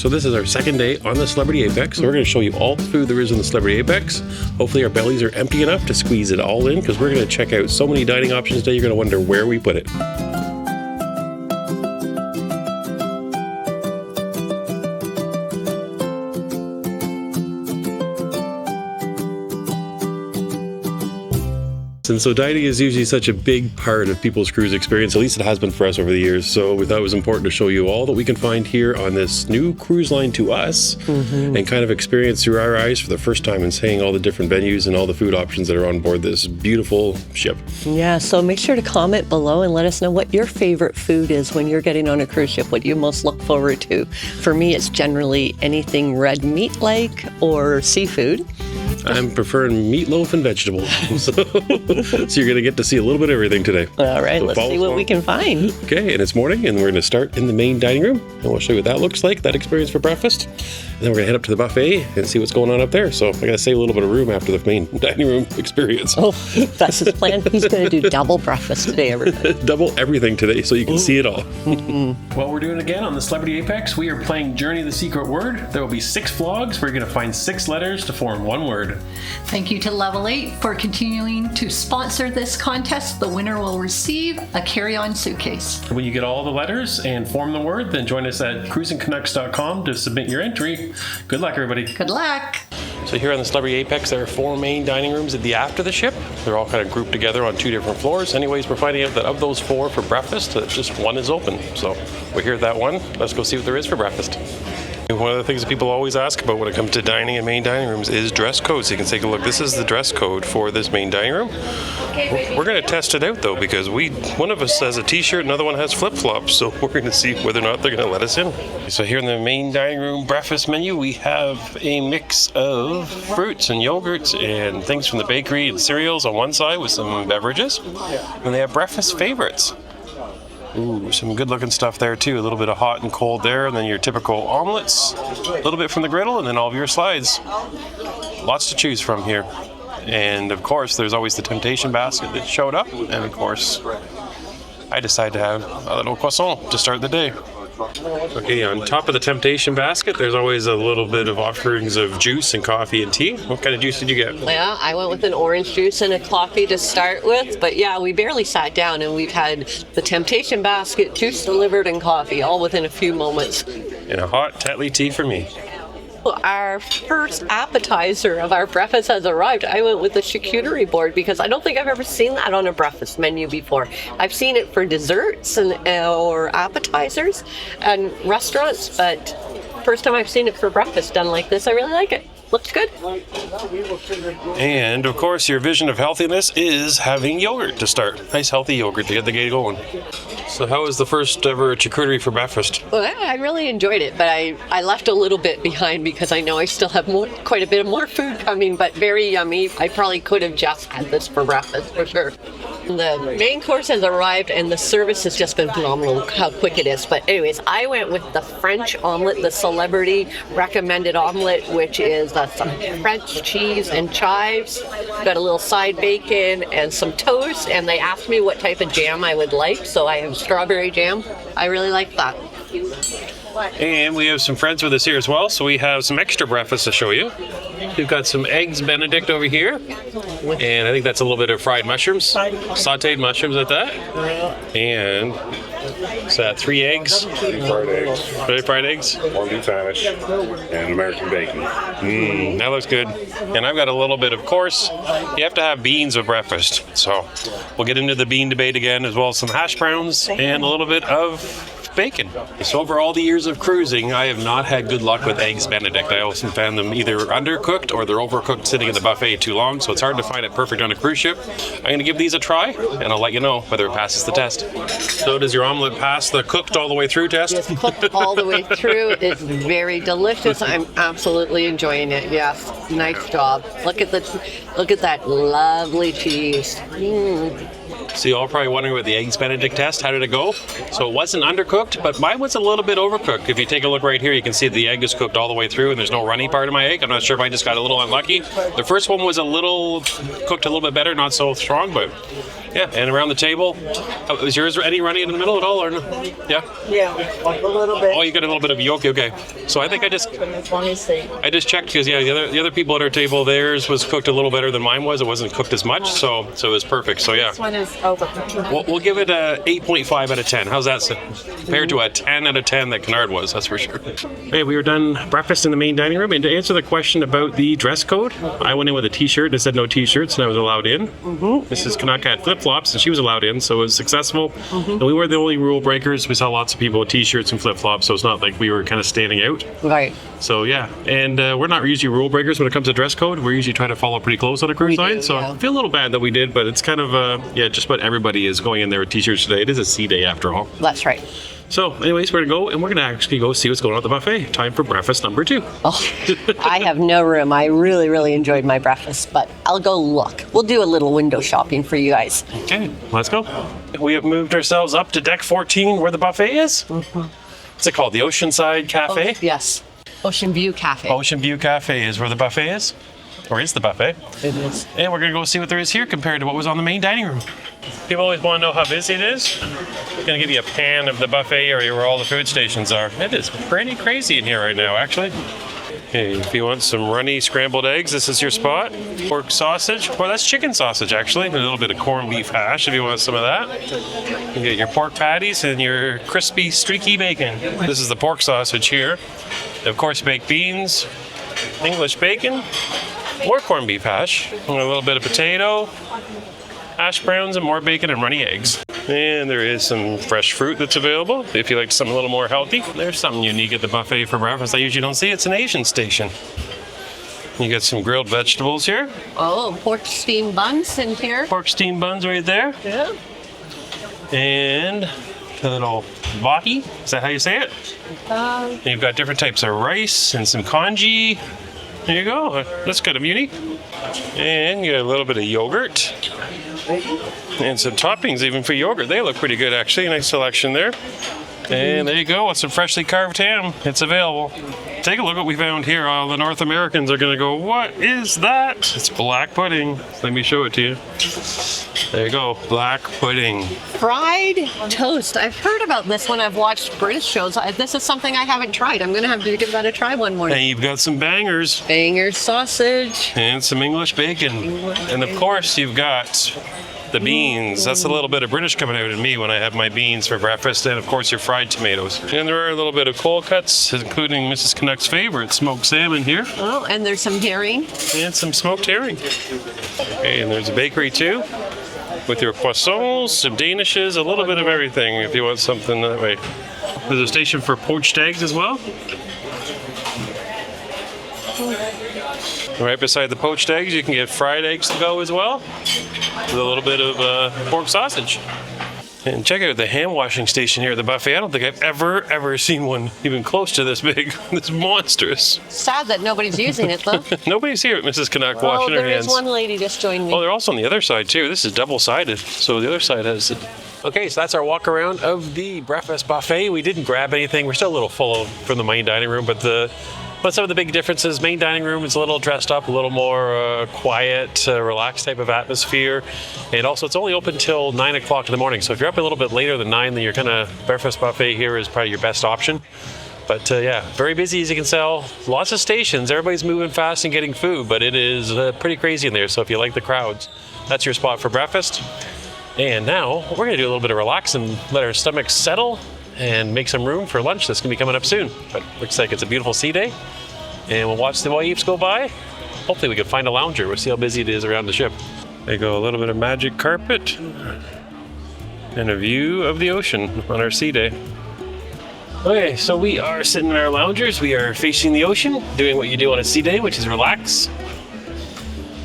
So this is our second day on the Celebrity Apex. So we're going to show you all the food there is in the Celebrity Apex. Hopefully our bellies are empty enough to squeeze it all in, because we're going to check out so many dining options today you're going to wonder where we put it. And so dining is usually such a big part of people's cruise experience, at least it has been for us over the years. So we thought it was important to show you all that we can find here on this new cruise line to us, and kind of experience through our eyes for the first time and seeing all the different venues and all the food options that are on board this beautiful ship. Yeah, so make sure to comment below and let us know what your favorite food is when you're getting on a cruise ship, what you most look forward to. For me, it's generally anything red meat-like or seafood. I'm preferring meatloaf and vegetables. So you're going to get to see a little bit of everything today. All right, So let's see what we can find. Okay, and it's morning, and we're going to start in the main dining room, and we'll show you what that looks like, that experience for breakfast. And then we're going to head up to the buffet and see what's going on up there. So I got to save a little bit of room after the main dining room experience. Oh, that's his plan. He's going to do double breakfast today, everybody. Double everything today so you can see it all. Well, we're doing it again on the Celebrity Apex. We are playing Journey the Secret Word. There will be 6 vlogs where you're going to find 6 letters to form one word. Thank you to Level 8 for continuing to sponsor this contest. The winner will receive a carry-on suitcase. When you get all the letters and form the word, then join us at cruisingcanucks.com to submit your entry. Good luck, everybody. Good luck. So here on the Celebrity Apex, there are 4 main dining rooms at the aft of the ship. They're all kind of grouped together on 2 different floors. Anyways, we're finding out that of those 4 for breakfast, just 1 is open. So we're here at that one. Let's go see what there is for breakfast. One of the things that people always ask about when it comes to dining in main dining rooms is dress code. So you can take a look. This is the dress code for this main dining room. We're going to test it out though, because one of us has a t-shirt, another one has flip-flops. So we're going to see whether or not they're going to let us in. So here in the main dining room breakfast menu, we have a mix of fruits and yogurts and things from the bakery and cereals on one side with some beverages. And they have breakfast favorites. Ooh, some good looking stuff there too. A little bit of hot and cold there, and then your typical omelets, a little bit from the griddle, and then all of your slides. Lots to choose from here. And of course, there's always the temptation basket that showed up. And of course, I decided to have a little croissant to start the day. Okay, on top of the temptation basket, there's always a little bit of offerings of juice and coffee and tea. What kind of juice did you get? Yeah, I went with an orange juice and a coffee to start with. But yeah, we barely sat down, and we've had the temptation basket, juice delivered, and coffee, all within a few moments. And a hot Tetley tea for me. Our first appetizer of our breakfast has arrived. I went with the charcuterie board because I don't think I've ever seen that on a breakfast menu before. I've seen it for desserts or appetizers and restaurants, but first time I've seen it for breakfast done like this. I really like it. Looks good. And of course, your vision of healthiness is having yogurt to start. Nice healthy yogurt to get the day going. So how was the first ever charcuterie for breakfast? Well, I really enjoyed it, but I left a little bit behind because I know I still have quite a bit of more food coming, but very yummy. I probably could have just had this for breakfast for sure. The main course has arrived, and the service has just been phenomenal, how quick it is. But anyways, I went with the French omelet, the celebrity recommended omelet, which is some French cheese and chives. Got a little side bacon and some toast, and they asked me what type of jam I would like, so I have strawberry jam. I really like that. And we have some friends with us here as well, so we have some extra breakfast to show you. We've got some eggs Benedict over here, and I think that's a little bit of fried mushrooms, sauteed mushrooms at that. And so that 3 eggs. 3 fried eggs. 3 fried eggs. 1 beef sandwich and American bacon. That looks good. And I've got a little bit, of course, you have to have beans with breakfast. So we'll get into the bean debate again, as well as some hash browns and a little bit of bacon. So over all the years of cruising, I have not had good luck with eggs Benedict. I always found them either undercooked or they're overcooked sitting in the buffet too long, so it's hard to find it perfect on a cruise ship. I'm going to give these a try, and I'll let you know whether it passes the test. So does your omelet pass the cooked all the way through test? It's cooked all the way through. It's very delicious. I'm absolutely enjoying it. Yes, nice job. Look at that lovely cheese. So you're all probably wondering about the eggs Benedict test. How did it go? So it wasn't undercooked, but mine was a little bit overcooked. If you take a look right here, you can see the egg is cooked all the way through, and there's no runny part of my egg. I'm not sure if I just got a little unlucky. The first one was cooked a little bit better, not so strong, but Yeah, and around the table, is yours any runny in the middle at all, or no? Yeah? Yeah, a little bit. Oh, you got a little bit of yolk, okay. So I think I just checked because, yeah, the other people at our table, theirs was cooked a little better than mine was. It wasn't cooked as much, so it was perfect. So, yeah. This one is over. We'll give it a 8.5 out of 10. How's that compared to a 10 out of 10 that Kennard was, that's for sure. Hey, we were done breakfast in the main dining room, and to answer the question about the dress code, I went in with a t-shirt and it said no t-shirts, and I was allowed in. Mrs. Canuck had flip-flops, and she was allowed in, so it was successful. And we were the only rule breakers. We saw lots of people with t-shirts and flip-flops, so it's not like we were kind of standing out. Right. So, yeah. And we're not usually rule breakers when it comes to dress code. We usually try to follow pretty close on a cruise line, so I feel a little bad that we did, but it's kind of, just about everybody is going in there with t-shirts today. It is a sea day after all. That's right. So, anyways, we're going to go, and we're going to actually go see what's going on at the buffet. Time for breakfast number 2. Oh, I have no room. I really, really enjoyed my breakfast, but I'll go look. We'll do a little window shopping for you guys. Okay, let's go. We have moved ourselves up to deck 14 where the buffet is. What's it called? The Oceanside Cafe? Yes. Ocean View Cafe. Ocean View Cafe is where the buffet is. Or is the buffet. It is. And we're going to go see what there is here compared to what was on the main dining room. People always want to know how busy it is. I'm going to give you a pan of the buffet area where all the food stations are. It is pretty crazy in here right now, actually. Okay, if you want some runny scrambled eggs, this is your spot. Pork sausage. Well, that's chicken sausage, actually. A little bit of corned beef hash if you want some of that. You can get your pork patties and your crispy, streaky bacon. This is the pork sausage here. Of course, baked beans, English bacon, more corned beef hash, and a little bit of potato, hash browns, and more bacon and runny eggs. And there is some fresh fruit that's available if you like something a little more healthy. There's something unique at the buffet for breakfast I usually don't see. It's an Asian station. You got some grilled vegetables here. Oh, pork steamed buns in here. Pork steamed buns right there. Yeah. And a little vahi. Is that how you say it? And you've got different types of rice and some congee. There you go. That's kind of unique. And you got a little bit of yogurt. And some toppings even for yogurt. They look pretty good, actually. Nice selection there. And there you go. With some freshly carved ham. It's available. Take a look what we found here. All the North Americans are going to go, what is that? It's black pudding. Let me show it to you. There you go. Black pudding. Fried toast. I've heard about this when I've watched British shows. This is something I haven't tried. I'm going to have to give that a try one morning. And you've got some bangers. Banger sausage. And some English bacon. And of course, you've got the beans. That's a little bit of British coming out in me when I have my beans for breakfast. And of course, your fried tomatoes. And there are a little bit of cold cuts, including Mrs. Canuck's favorite, smoked salmon here. Oh, and there's some herring. And some smoked herring. Okay, and there's a bakery too. With your croissants, some danishes, a little bit of everything if you want something that way. There's a station for poached eggs as well. Right beside the poached eggs, you can get fried eggs to go as well. With a little bit of pork sausage. And check out the hand washing station here at the buffet. I don't think I've ever seen one even close to this big. It's monstrous. Sad that nobody's using it, though. Nobody's here at Mrs. Canuck washing her hands. There is one lady just joined me. Oh, they're also on the other side, too. This is double-sided, so the other side has it. Okay, so that's our walk around of the breakfast buffet. We didn't grab anything. We're still a little full from the main dining room, but some of the big differences, main dining room is a little dressed up, a little more quiet, relaxed type of atmosphere. And also it's only open till 9 o'clock in the morning. So if you're up a little bit later than 9, then your kind of breakfast buffet here is probably your best option. But yeah, very busy as you can tell. Lots of stations. Everybody's moving fast and getting food, but it is pretty crazy in there. So if you like the crowds, that's your spot for breakfast. And now we're going to do a little bit of relax and let our stomachs settle and make some room for lunch that's going to be coming up soon. But looks like it's a beautiful sea day. And we'll watch the waves go by. Hopefully we can find a lounger. We'll see how busy it is around the ship. There you go, a little bit of magic carpet and a view of the ocean on our sea day. Okay, so we are sitting in our loungers. We are facing the ocean, doing what you do on a sea day, which is relax.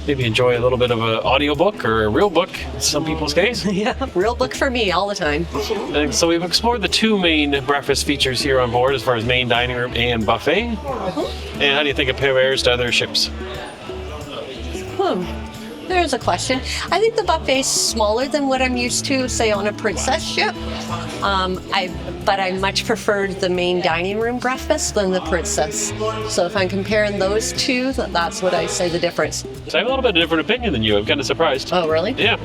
Maybe enjoy a little bit of an audiobook or a real book in some people's case. Yeah, real book for me all the time. And so we've explored the two main breakfast features here on board as far as main dining room and buffet. And how do you think it compares to other ships? There's a question. I think the buffet's smaller than what I'm used to, say, on a princess ship. But I much preferred the main dining room breakfast than the princess. So if I'm comparing those two, that's what I say the difference. So I have a little bit of a different opinion than you. I'm kind of surprised. Oh, really? Yeah.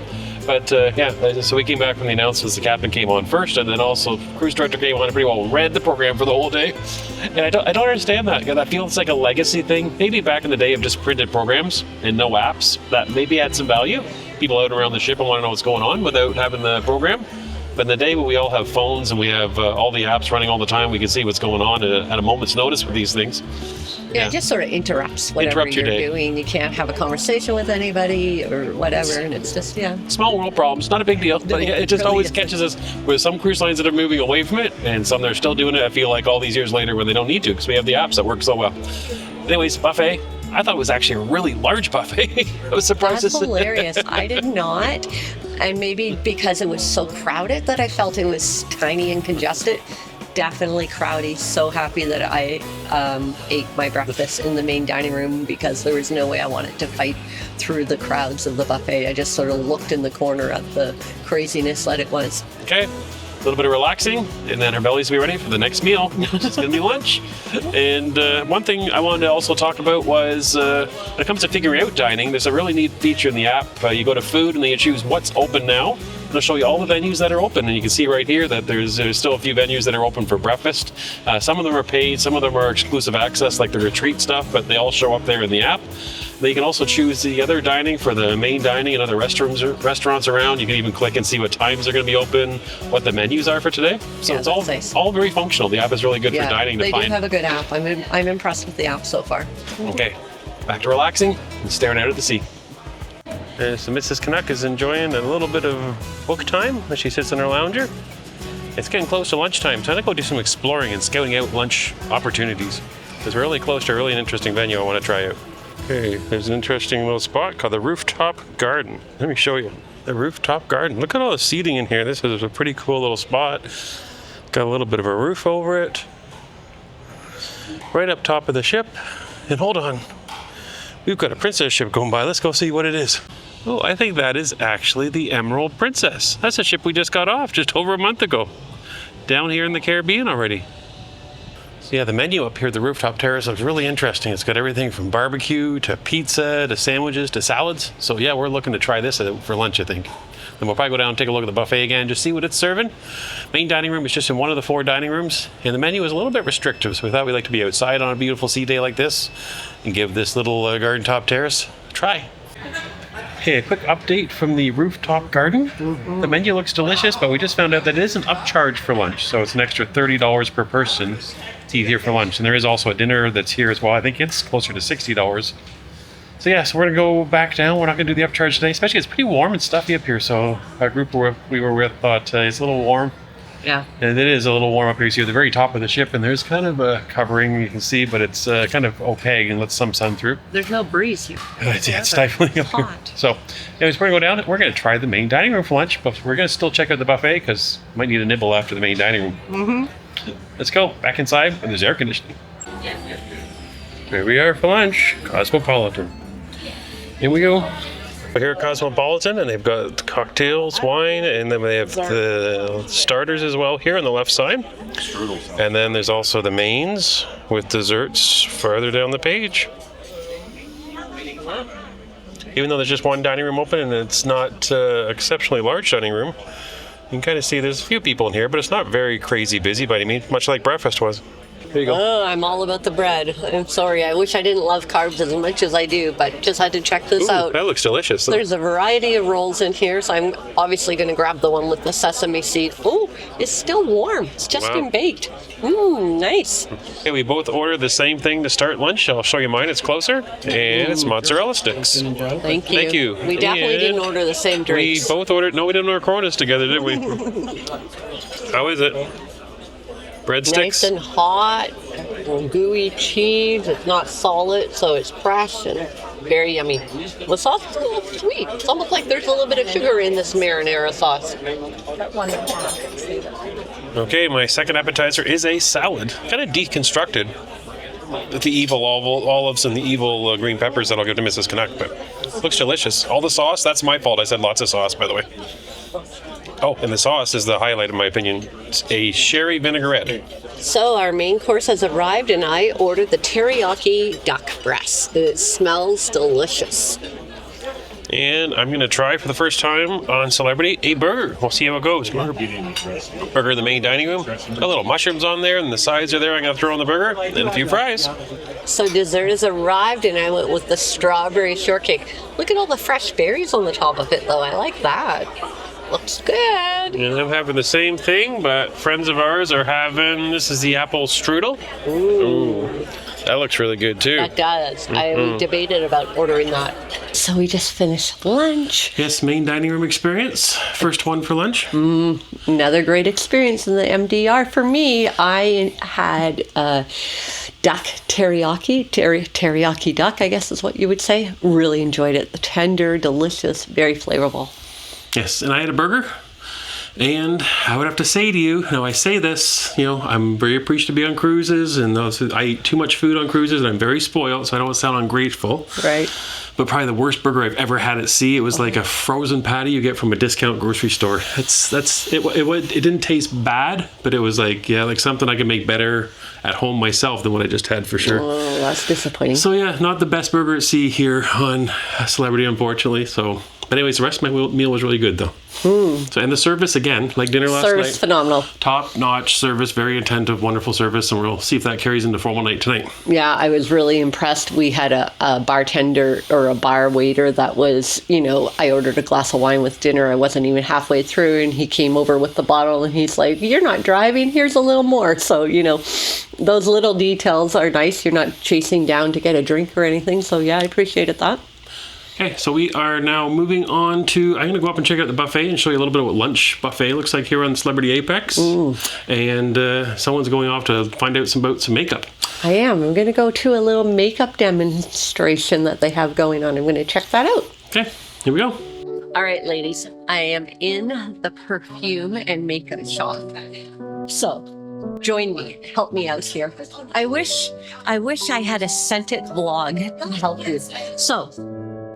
But yeah, so we came back from the announcements. The captain came on first, and then also cruise director came on and pretty well read the program for the whole day. And I don't understand that. That feels like a legacy thing. Maybe back in the day of just printed programs and no apps, that maybe had some value. People out around the ship and want to know what's going on without having the program. But in the day when we all have phones and we have all the apps running all the time, we can see what's going on at a moment's notice with these things. Yeah, it just sort of interrupts whatever Interrupt your you're day. doing. You can't have a conversation with anybody or whatever, and it's just, Small world problems, not a big deal. But yeah, it just really always isn't. catches us with some cruise lines that are moving away from it and some that are still doing it, I feel like, all these years later when they don't need to because we have the apps that work so well. Anyways, buffet. I thought it was actually a really large buffet. I was surprised That's to see. hilarious. I did not. And maybe because it was so crowded that I felt it was tiny and congested. Definitely crowdy. So happy that I ate my breakfast in the main dining room because there was no way I wanted to fight through the crowds of the buffet. I just sort of looked in the corner at the craziness that it was. Okay. A little bit of relaxing, and then our bellies will be ready for the next meal. It's going to be lunch. And one thing I wanted to also talk about was when it comes to figuring out dining, there's a really neat feature in the app. You go to food, and then you choose what's open now. It'll show you all the venues that are open, and you can see right here that there's still a few venues that are open for breakfast. Some of them are paid, some of them are exclusive access, like the retreat stuff, but they all show up there in the app. Then you can also choose the other dining for the main dining and other restaurants around. You can even click and see what times they're going to be open, what the menus are for today. So Yeah, it's all, that's nice. all very functional. The app is really good for dining to they find. do have a good app. I'm impressed with the app so far. Okay, back to relaxing and staring out at the sea. So Mrs. Canuck is enjoying a little bit of book time as she sits in her lounger. It's getting close to lunchtime, so I'm going to go do some exploring and scouting out lunch opportunities. Because we're really close to a really interesting venue I want to try out. Okay, there's an interesting little spot called the Rooftop Garden. Let me show you. The Rooftop Garden. Look at all the seating in here. This is a pretty cool little spot. Got a little bit of a roof over it. Right up top of the ship. And hold on. We've got a princess ship going by. Let's go see what it is. Oh, I think that is actually the Emerald Princess. That's a ship we just got off just over a month ago. Down here in the Caribbean already. So yeah, the menu up here at the rooftop terrace looks really interesting. It's got everything from barbecue to pizza to sandwiches to salads. So yeah, we're looking to try this for lunch, I think. Then we'll probably go down and take a look at the buffet again, just see what it's serving. Main dining room is just in one of the 4 dining rooms, and the menu is a little bit restrictive, so we thought we'd like to be outside on a beautiful sea day like this and give this little garden top terrace a try. Hey, a quick update from the rooftop garden. The menu looks delicious, but we just found out that it is an upcharge for lunch, so it's an extra $30 per person to eat here for lunch. And there is also a dinner that's here as well. I think it's closer to $60. So yeah, so we're gonna go back down. We're not gonna do the upcharge today, especially it's pretty warm and stuffy up here. So our group we were with thought it's a little warm. Yeah. And it is a little warm up here. So you're at the very top of the ship, and there's kind of a covering you can see, but it's kind of opaque and lets some sun through. There's no breeze here. It's stifling up here. hot. So, anyways, we're going to go down. We're going to try the main dining room for lunch, but we're going to still check out the buffet because we might need a nibble after the main dining room. Mm-hmm. Let's go back inside, and there's air conditioning. Here we are for lunch, Cosmopolitan. Here we go. We're here at Cosmopolitan, and they've got cocktails, wine, and then they have the starters as well here on the left side. And then there's also the mains with desserts farther down the page. Even though there's just one dining room open and it's not exceptionally large dining room, you can kind of see there's a few people in here, but it's not very crazy busy by any means, much like breakfast was. There you go. Oh, I'm all about the bread. I'm sorry. I wish I didn't love carbs as much as I do, but just had to check this Ooh, out. that looks delicious. There's a variety of rolls in here, so I'm obviously going to grab the one with the sesame seed. Oh, it's still warm. It's just Wow. been baked. Nice. Okay, we both ordered the same thing to start lunch. I'll show you mine. It's closer, and it's mozzarella sticks. Thank you. Thank you. We definitely And didn't order the same We drinks. both ordered. No, we didn't order Coronas together, did we? How is it? Breadsticks. Nice and hot, gooey cheese. It's not solid, so it's fresh and very yummy. The sauce is a little sweet. It's almost like there's a little bit of sugar in this marinara sauce. Okay, my second appetizer is a salad. Kind of deconstructed with the evil olives and the evil green peppers that I'll give to Mrs. Canuck, but looks delicious. All the sauce, that's my fault. I said lots of sauce, by the way. Oh, and the sauce is the highlight in my opinion. It's a sherry vinaigrette. So our main course has arrived, and I ordered the teriyaki duck breast. It smells delicious. And I'm going to try for the first time on Celebrity a burger. We'll see how it goes. Burger in the main dining room. Got little mushrooms on there, and the sides are there. I'm going to throw on the burger and a few fries. So dessert has arrived, and I went with the strawberry shortcake. Look at all the fresh berries on the top of it, though. I like that. Looks good. And I'm having the same thing, but friends of ours are having, this is the apple strudel. Ooh. That looks really good too. That does. I debated about ordering that. So we just finished lunch. Yes, main dining room experience. First one for lunch. Another great experience in the MDR for me. I had duck teriyaki duck, I guess is what you would say. Really enjoyed it. Tender, delicious, very flavorful. Yes, and I had a burger. And I would have to say to you, now I say this, I'm very appreciative to be on cruises, and I eat too much food on cruises, and I'm very spoiled, so I don't want to sound ungrateful. Right. But probably the worst burger I've ever had at sea. It was like a frozen patty you get from a discount grocery store. It didn't taste bad, but it was like something I could make better at home myself than what I just had for sure. Oh, that's disappointing. So yeah, not the best burger at sea here on Celebrity, unfortunately. So, but anyways, the rest of my meal was really good though. So, and the service again, like dinner last night. Service phenomenal. Top-notch service, very attentive, wonderful service, and we'll see if that carries into formal night tonight. Yeah, I was really impressed. We had a bartender or a bar waiter that was, I ordered a glass of wine with dinner. I wasn't even halfway through, and he came over with the bottle, and he's like, "You're not driving. Here's a little more." So, those little details are nice. You're not chasing down to get a drink or anything. So, yeah, I appreciated that. Okay, so we are now moving on to, I'm going to go up and check out the buffet and show you a little bit of what lunch buffet looks like here on Celebrity Apex. Ooh. And someone's going off to find out about some makeup. I am. I'm going to go to a little makeup demonstration that they have going on. I'm going to check that out. Okay, here we go. All right, ladies, I am in the perfume and makeup shop. So, join me. Help me out here. I wish I had a scented vlog to help you. So,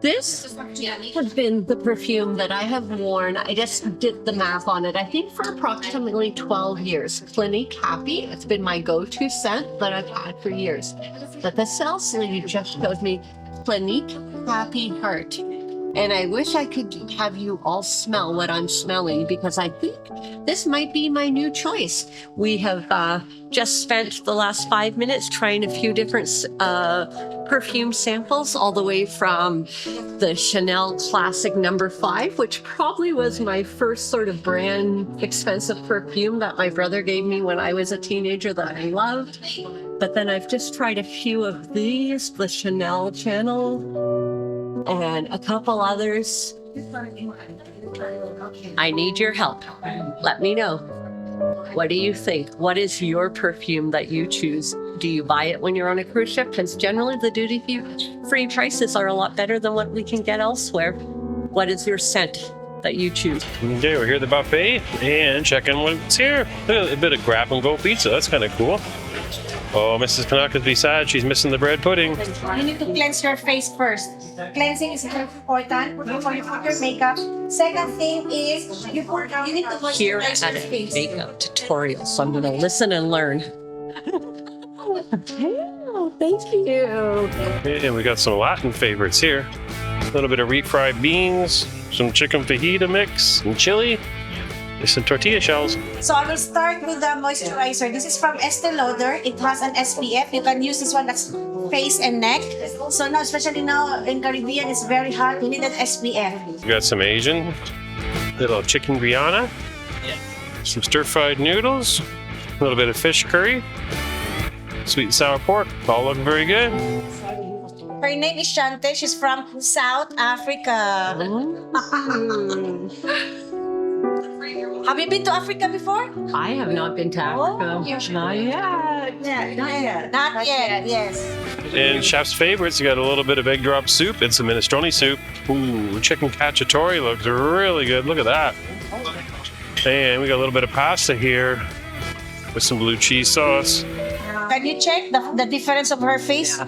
this has been the perfume that I have worn. I just did the math on it. I think for approximately 12 years. Clinique Happy. It's been my go-to scent that I've had for years. But the sales lady just showed me Clinique Happy Heart. And I wish I could have you all smell what I'm smelling, because I think this might be my new choice. We have just spent the last 5 minutes trying a few different perfume samples, all the way from the Chanel Classic No. 5, which probably was my first sort of brand expensive perfume that my brother gave me when I was a teenager that I loved. But then I've just tried a few of these, the Chanel Channel, and a couple others. I need your help. Let me know. What do you think? What is your perfume that you choose? Do you buy it when you're on a cruise ship? Because generally the duty-free prices are a lot better than what we can get elsewhere. What is your scent that you choose? Okay, we're here at the buffet and checking what's here. Look at a bit of grab and go pizza. That's kind of cool. Oh, Mrs. Canucks would be sad. She's missing the bread pudding. You need to cleanse your face first. Cleansing is very important before you put your makeup. Second thing is you need to Here moisturize at your a face. makeup tutorial, so I'm going to listen and learn. Oh, thank you. And we got some Latin favorites here. A little bit of refried beans, some chicken fajita mix, some chili, and some tortilla shells. So I will start with the moisturizer. This is from Estee Lauder. It has an SPF. You can use this one as face and neck. So now, especially now in Caribbean, it's very hot. You need an SPF. We got some Asian, little chicken biryani, some stir-fried noodles, a little bit of fish curry, sweet and sour pork. All looking very good. Her name is Shante. She's from South Africa. Have you been to Africa before? I have not been to Africa. Not yet. Not yet, yes. And chef's favorites, you got a little bit of egg drop soup and some minestrone soup. Ooh, chicken cacciatore looks really good. Look at that. And we got a little bit of pasta here with some blue cheese sauce. Can you check the difference of her face?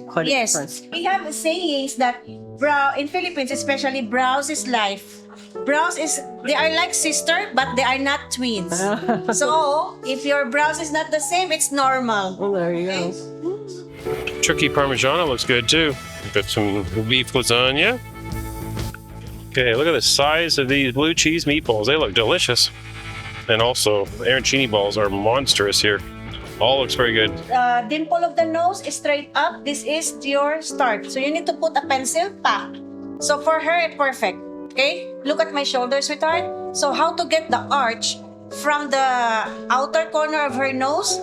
Quite a Yes. difference. We have sayings that in Philippines, especially, brows is life. Brows they are like sister, but they are not twins. So, if your brows is not the same, it's normal. Well, there you go. Turkey Parmigiano looks good too. We've got some beef lasagna, Okay, look at the size of these blue cheese meatballs. They look delicious. And also, the arancini balls are monstrous here. All looks very good. Dimple of the nose is straight up. This is your start. So you need to put a pencil pa. So for her, perfect. Okay? Look at my shoulders, sweetheart. So how to get the arch from the outer corner of her nose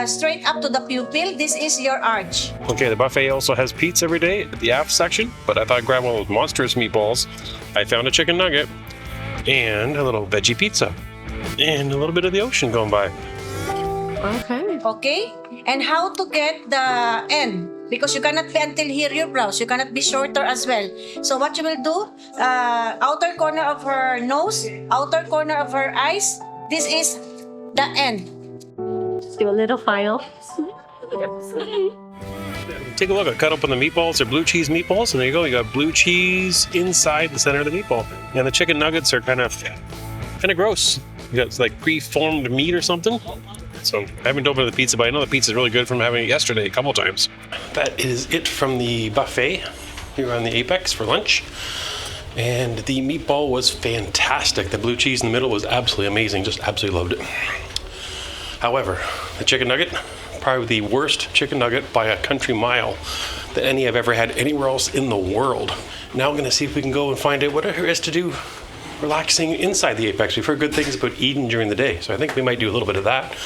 straight up to the pupil. This is your arch. Okay, the buffet also has pizza every day at the aft section, but I thought I'd grab one of those monstrous meatballs. I found a chicken nugget and a little veggie pizza and a little bit of the ocean going by. Okay? And how to get the end. Because you cannot be until here your brows. You cannot be shorter as well. So what you will do, outer corner of her nose, outer corner of her eyes, this is the end. Do a little final. Take a look, I cut open the meatballs. They're blue cheese meatballs, and there you go. You got blue cheese inside the center of the meatball. And the chicken nuggets are kind of gross. You got like pre-formed meat or something. So I haven't opened the pizza, but I know the pizza is really good from having it yesterday a couple times. That is it from the buffet here on the Apex for lunch. And the meatball was fantastic. The blue cheese in the middle was absolutely amazing. Just absolutely loved it. However, the chicken nugget, probably the worst chicken nugget by a country mile that any I've ever had anywhere else in the world. Now I'm going to see if we can go and find out what there is to do relaxing inside the Apex. We've heard good things about eating during the day, so I think we might do a little bit of that.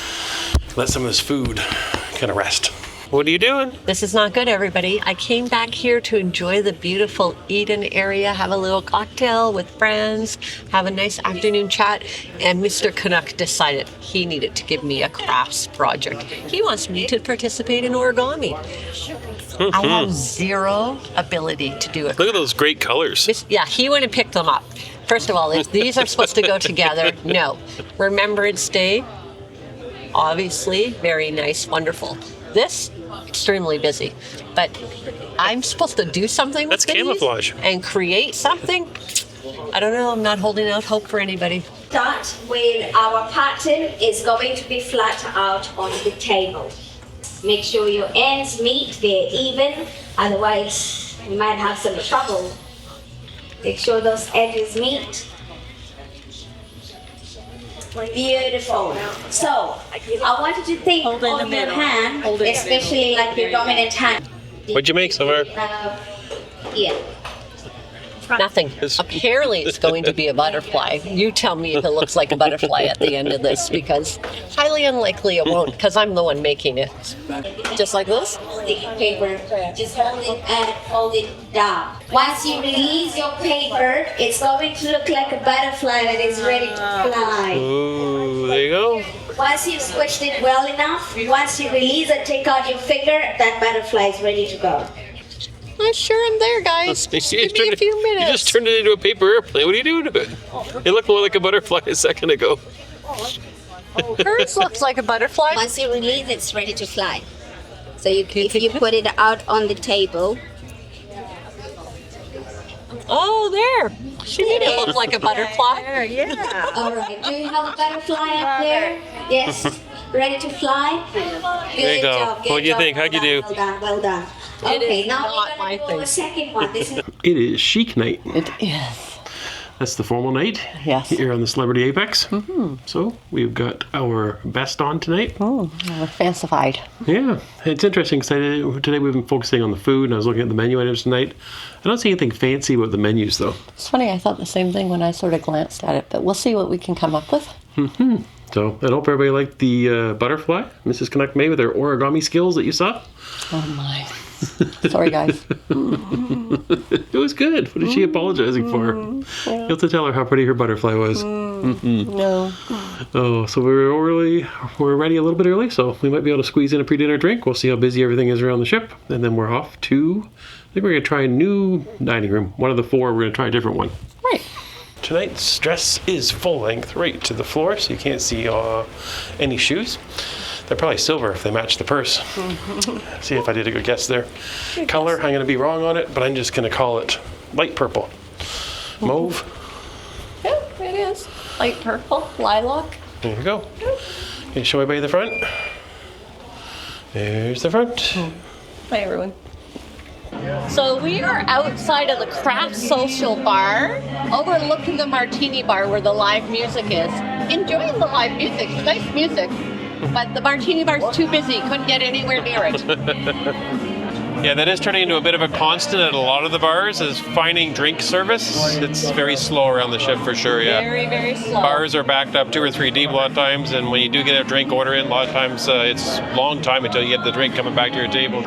Let some of this food kind of rest. What are you doing? This is not good, everybody. I came back here to enjoy the beautiful Eden area, have a little cocktail with friends, have a nice afternoon chat, and Mr. Canuck decided he needed to give me a crafts project. He wants me to participate in origami. I have zero ability to do it. Look at those great colors. Yeah, he went and picked them up. First of all, if these are supposed to go together, no. Remembrance Day, obviously, very nice, wonderful. This, extremely busy. But I'm supposed to do something with That's camouflage. And create something? I don't know, I'm not holding out hope for anybody. Start with our pattern is going to be flat out on the table. Make sure your ends meet, they're even, otherwise you might have some trouble. Make sure those edges meet. Beautiful. So, I want you to think of your hand, especially like your dominant hand. What'd you make, Summer? Yeah. Nothing. Apparently it's going to be a butterfly. You tell me if it looks like a butterfly at the end of this, because highly unlikely it won't, because I'm the one making it. Just like this? The paper, just hold it and hold it down. Once you release your paper, it's going to look like a butterfly that is ready to fly. Ooh, there you go. Once you've squished it well enough, once you release it, take out your finger, that butterfly is ready to go. I sure am there, guys. Just give me a few minutes. You just turned it into a paper airplane. What are you doing to it? It looked more like a butterfly a second ago. Hers looks like a butterfly. Once you release, it's ready to fly. So if you put it out on the table. Oh, there. She made it look like a butterfly. Yeah. All right. Do you have a butterfly up there? Yes. Ready to fly? Good There you go. job. Good What do you job. think? How'd you do? Well done. Well done. It Okay. is Now not we're my going to do a thing. second one. This is It is chic night. It is. That's the formal night. Yes. Here on the Celebrity Apex. Mm-hmm. So we've got our best on tonight. Oh, we're fancified. Yeah, it's interesting because today we've been focusing on the food, and I was looking at the menu items tonight. I don't see anything fancy about the menus, though. It's funny, I thought the same thing when I sort of glanced at it, but we'll see what we can come up with. So I hope everybody liked the butterfly Mrs. Canuck made with her origami skills that you saw. Oh my. Sorry, guys. It was good. What is she apologizing for? You have to tell her how pretty her butterfly was. No. Oh, so we're ready a little bit early, so we might be able to squeeze in a pre-dinner drink. We'll see how busy everything is around the ship, and then we're off to, I think we're going to try a new dining room. One of the four, we're going to try a different one. Right. Tonight's dress is full length right to the floor, so you can't see any shoes. They're probably silver if they match the purse. See if I did a good guess there. Color, I'm going to be wrong on it, but I'm just going to call it light purple. Mauve. Yeah, it is. Light purple, lilac. There you go. Can you show everybody the front? There's the front. Hi, everyone. So we are outside of the Craft Social Bar, overlooking the Martini Bar where the live music is. Enjoying the live music, it's nice music, but the Martini Bar's too busy, couldn't get anywhere near it. Yeah, that is turning into a bit of a constant at a lot of the bars, is finding drink service. It's very slow around the ship for sure, yeah. Very, very slow. Bars are backed up 2 or 3 deep a lot of times, and when you do get a drink order in, a lot of times it's a long time until you get the drink coming back to your table.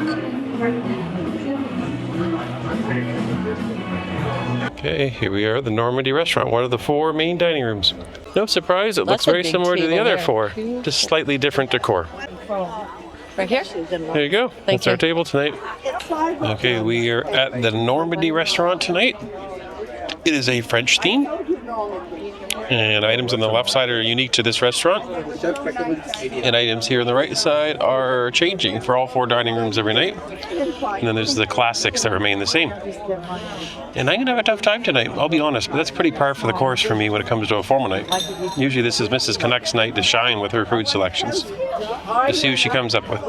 Okay, here we are at the Normandy restaurant, one of the 4 main dining rooms. No surprise, it looks That's a very big similar to the table other there. 4, just slightly different decor. Right here? There you go. That's our table tonight. Okay, we are at the Normandy restaurant tonight. It is a French theme. And items on the left side are unique to this restaurant. And items here on the right side are changing for all 4 dining rooms every night. And then there's the classics that remain the same. And I'm going to have a tough time tonight, I'll be honest, but that's pretty par for the course for me when it comes to a formal night. Usually this is Mrs. Canucks' night to shine with her food selections. To see what she comes up with.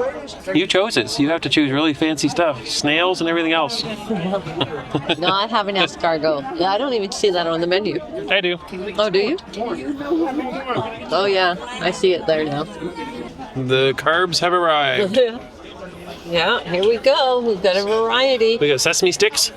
You chose it, so you have to choose really fancy stuff. Snails and everything else. Not having escargot. Yeah, I don't even see that on the menu. I do. Oh, do you? Oh, yeah. I see it there now. The carbs have arrived. Yeah, here we go. We've got a variety. We got sesame sticks.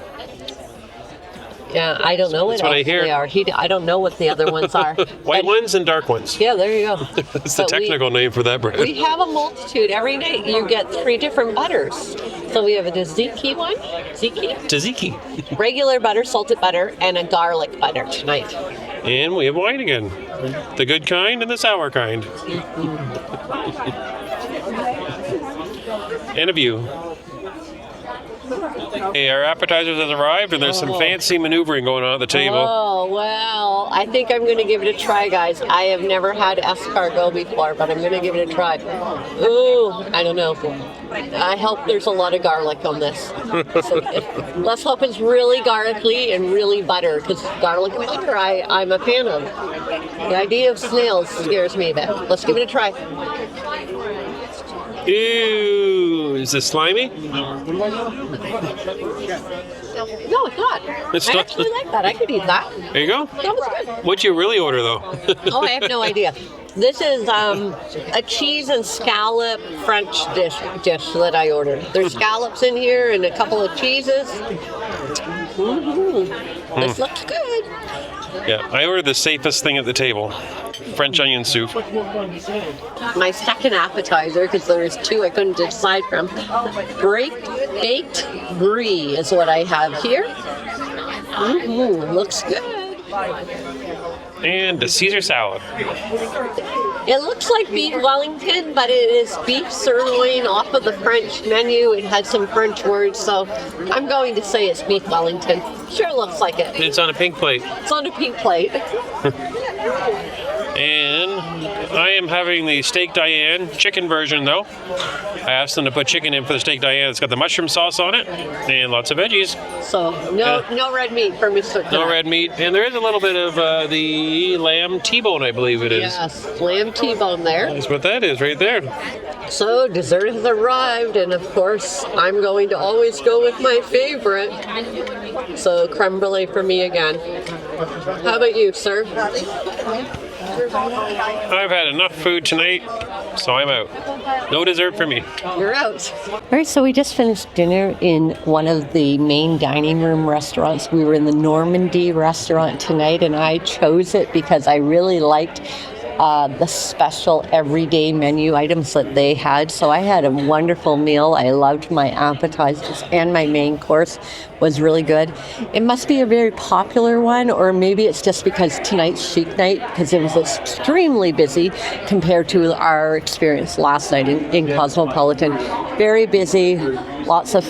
Yeah, I don't know what That's what I else hear. they are. I don't know what the other ones are. White ones and dark ones. Yeah, there you go. That's the technical name for that bread. We have a multitude. Every night you get 3 different butters. So we have a tzatziki one, Tzatziki. regular butter, salted butter, and a garlic butter tonight. And we have wine again. The good kind and the sour kind. And a view. Hey, our appetizers has arrived, and there's some fancy maneuvering going on at the table. Oh, well, I think I'm going to give it a try, guys. I have never had escargot before, but I'm going to give it a try. Ooh, I don't know. I hope there's a lot of garlic on this. Let's hope it's really garlicky and really butter, because garlic and butter I'm a fan of. The idea of snails scares me a bit. Let's give it a try. Ew, is this slimy? No, it's not. It's I not. actually like that. I could eat that. There you go. That was good. What'd you really order, though? Oh, I have no idea. This is a cheese and scallop French dish that I ordered. There's scallops in here and a couple of cheeses. Mm-hmm. This looks good. Yeah, I ordered the safest thing at the table. French onion soup. My second appetizer, because there's 2 I couldn't decide from. Baked brie is what I have here. Looks good. And a Caesar salad. It looks like beef Wellington, but it is beef sirloin off of the French menu. It has some French words, so I'm going to say it's beef Wellington. Sure looks like it. It's on a pink plate. It's on a pink plate. And I am having the steak Diane chicken version, though. I asked them to put chicken in for the steak Diane. It's got the mushroom sauce on it and lots of veggies. So no red meat for Mr. Canuck. No red meat. And there is a little bit of the lamb T-bone, I believe it is. Yes, lamb T-bone there. That's what that is right there. So dessert has arrived, and of course I'm going to always go with my favorite. So creme brulee for me again. How about you, sir? I've had enough food tonight, so I'm out. No dessert for me. You're out. All right, so we just finished dinner in one of the main dining room restaurants. We were in the Normandy restaurant tonight, and I chose it because I really liked the special everyday menu items that they had. So I had a wonderful meal. I loved my appetizers, and my main course was really good. It must be a very popular one, or maybe it's just because tonight's chic night, because it was extremely busy compared to our experience last night in Cosmopolitan. Very busy, lots of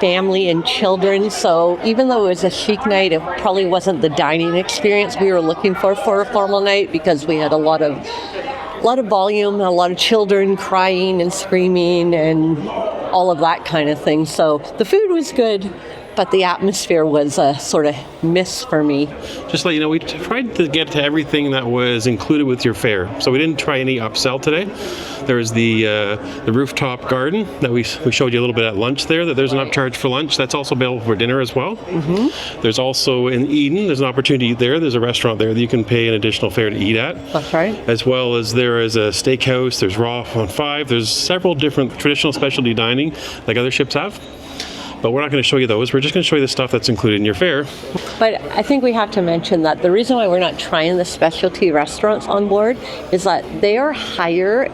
family and children. So even though it was a chic night, it probably wasn't the dining experience we were looking for a formal night, because we had a lot of volume, a lot of children crying and screaming and all of that kind of thing. So the food was good, but the atmosphere was a sort of miss for me. Just to let you know, we tried to get to everything that was included with your fare. So we didn't try any upsell today. There was the rooftop garden that we showed you a little bit at lunch there, that there's an upcharge for lunch. That's also available for dinner as well. Mm-hmm. There's also in Eden, there's an opportunity to eat there. There's a restaurant there that you can pay an additional fare to eat at. That's right. As well as there is a steakhouse, there's Raw on 5. There's several different traditional specialty dining like other ships have. But we're not going to show you those. We're just going to show you the stuff that's included in your fare. But I think we have to mention that the reason why we're not trying the specialty restaurants on board is that they are higher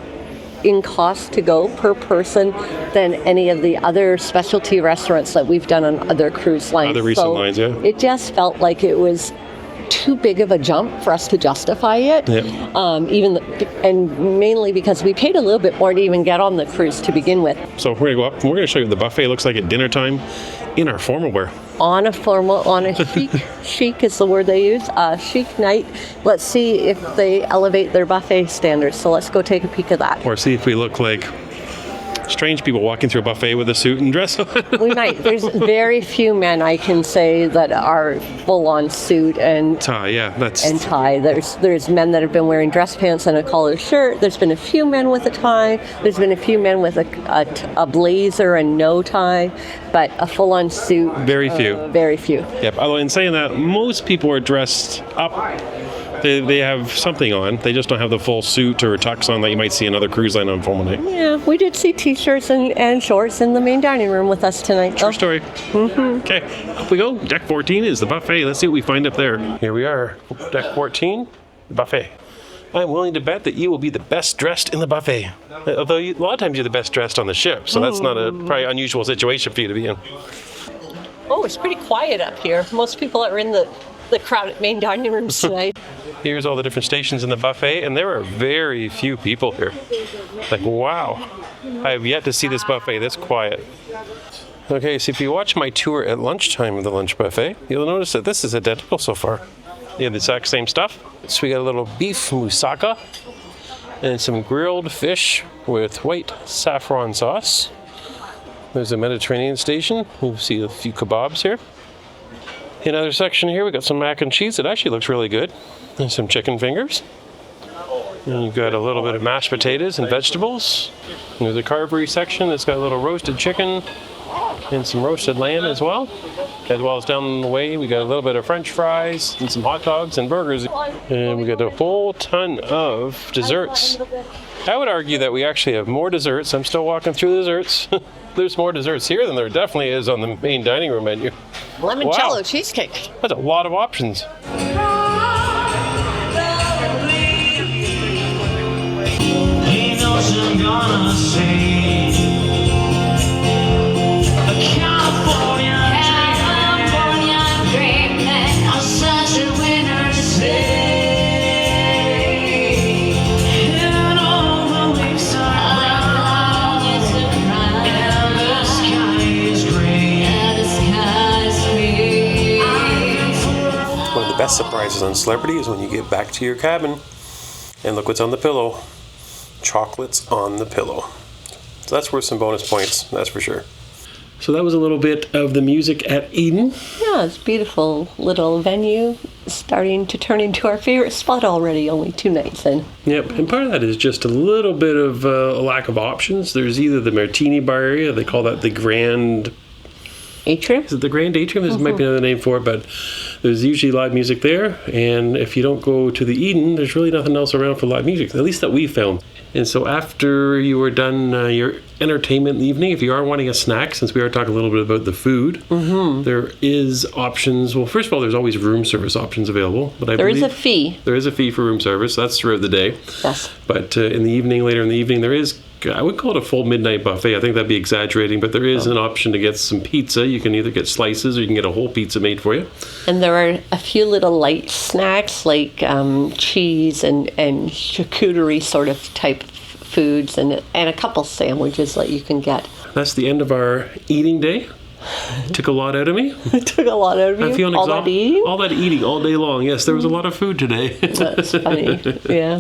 in cost to go per person than any of the other specialty restaurants that we've done on other cruise lines. Other recent lines, yeah. It just felt like it was too big of a jump for us to justify it. Yep. And mainly because we paid a little bit more to even get on the cruise to begin with. So we're going to go up and we're going to show you what the buffet looks like at dinner time in our formal wear. On a chic is the word they use, chic night. Let's see if they elevate their buffet standards. So let's go take a peek of that. Or see if we look like strange people walking through a buffet with a suit and dress on. We might. There's very few men I can say that are full on suit and tie. Yeah, and tie. There's men that have been wearing dress pants and a collared shirt. There's been a few men with a tie. There's been a few men with a blazer and no tie, but a full on suit. Very few. Very few. Yep. Although in saying that, most people are dressed up. They have something on. They just don't have the full suit or tux on that you might see another cruise line on formal night. Yeah, we did see t-shirts and shorts in the main dining room with us tonight. True story. Mm-hmm. Okay, up we go. Deck 14 is the buffet. Let's see what we find up there. Here we are, deck 14, the buffet. I'm willing to bet that you will be the best dressed in the buffet. Although a lot of times you're the best dressed on the ship, so that's not a probably unusual situation for you to be in. Oh, it's pretty quiet up here. Most people are in the crowded main dining rooms tonight. Here's all the different stations in the buffet, and there are very few people here. Like, wow. I have yet to see this buffet this quiet. Okay, so if you watch my tour at lunchtime of the lunch buffet, you'll notice that this is identical so far. You have the exact same stuff. So we got a little beef moussaka and some grilled fish with white saffron sauce. There's a Mediterranean station. You see a few kebabs here. In another section here, we got some mac and cheese. It actually looks really good. And some chicken fingers. And you've got a little bit of mashed potatoes and vegetables. And there's a carvery section that's got a little roasted chicken and some roasted lamb as well. As well as down the way, we got a little bit of French fries and some hot dogs and burgers. And we got a whole ton of desserts. I would argue that we actually have more desserts. I'm still walking through the desserts. There's more desserts here than there definitely is on the main dining room menu. Limoncello cheesecake. That's a lot of options. Best surprises on Celebrity is when you get back to your cabin and look what's on the pillow. Chocolates on the pillow. So that's worth some bonus points, that's for sure. So that was a little bit of the music at Eden. Yeah, it's a beautiful little venue, starting to turn into our favorite spot already, only 2 nights in. Yep, and part of that is just a little bit of a lack of options. There's either the Martini Bar area, they call that the Grand Atrium? Is it the Grand Atrium? This might be another name for it, but there's usually live music there. And if you don't go to the Eden, there's really nothing else around for live music, at least that we found. And so after you were done your entertainment in the evening, if you are wanting a snack, since we are talking a little bit about the food, there is options. Well, first of all, there's always room service options available. But there is a fee. There is a fee for room service. That's throughout the day. Yes. But in the evening, later in the evening, there is, I would call it a full midnight buffet. I think that'd be exaggerating, but there is an option to get some pizza. You can either get slices or you can get a whole pizza made for you. And there are a few little light snacks like cheese and charcuterie sort of type foods and a couple sandwiches that you can get. That's the end of our eating day. Took a lot out of me. It took a lot out of you? I'm feeling all that eating? All that eating all day long. Yes, there was a lot of food today. That's funny. Yeah.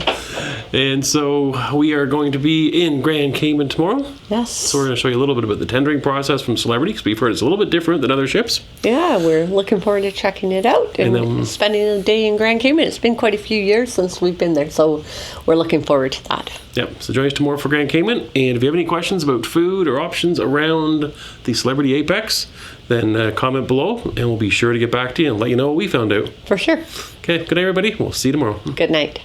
And so we are going to be in Grand Cayman tomorrow. Yes. So we're going to show you a little bit about the tendering process from Celebrity, because we've heard it's a little bit different than other ships. Yeah, we're looking forward to checking it out and spending a day in Grand Cayman. It's been quite a few years since we've been there, so we're looking forward to that. Yep. So join us tomorrow for Grand Cayman. And if you have any questions about food or options around the Celebrity Apex, then comment below, and we'll be sure to get back to you and let you know what we found out. For sure. Okay. Good night, everybody. We'll see you tomorrow. Good night.